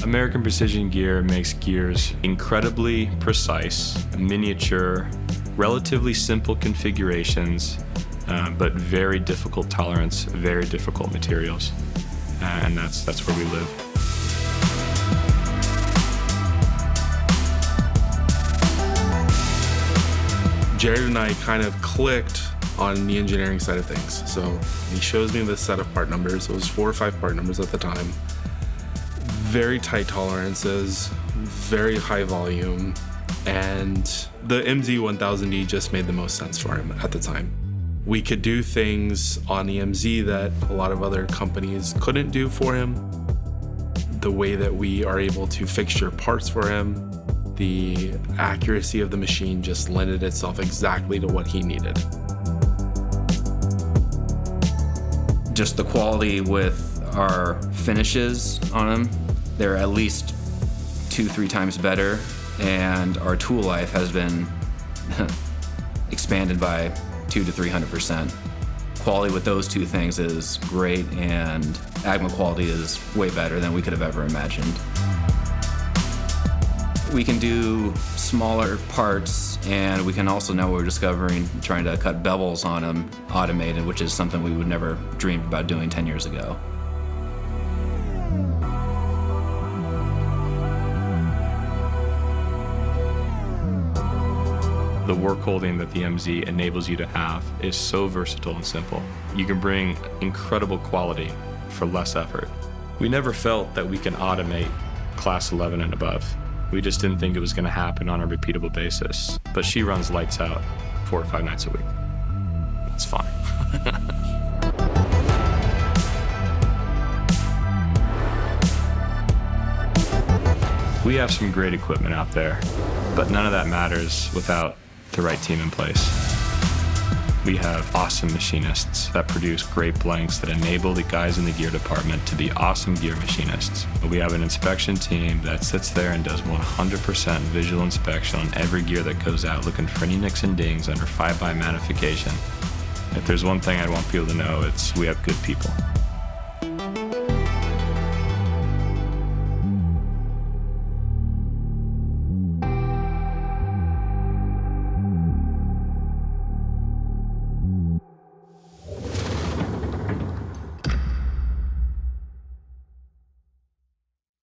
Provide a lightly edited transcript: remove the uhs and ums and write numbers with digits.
American Precision Gear makes gears incredibly precise, miniature, relatively simple configurations, but very difficult tolerance, very difficult materials. And that's where we live. Jared and I kind of clicked on the engineering side of things. So he shows me the set of part numbers. It was 4 or 5 part numbers at the time. Very tight tolerances, very high volume, and the MZ1000D just made the most sense for him at the time. We could do things on the MZ that a lot of other companies couldn't do for him. The way that we are able to fixture parts for him, the accuracy of the machine just lended itself exactly to what he needed. Just the quality with our finishes on them, they're at least 2-3 times better, and our tool life has been expanded by 200 to 300%. Quality with those two things is great, and AGMA quality is way better than we could have ever imagined. We can do smaller parts, and we can also, now we're discovering, trying to cut bevels on them automated, which is something we would never dream about doing 10 years ago. The work holding that the MZ enables you to have is so versatile and simple. You can bring incredible quality for less effort. We never felt that we can automate class 11 and above. We just didn't think it was going to happen on a repeatable basis. But she runs lights out 4 or 5 nights a week. It's fine. We have some great equipment out there, but none of that matters without the right team in place. We have awesome machinists that produce great blanks that enable the guys in the gear department to be awesome gear machinists. We have an inspection team that sits there and does 100% visual inspection on every gear that goes out, looking for any nicks and dings under 5x magnification. If there's one thing I want people to know, it's we have good people.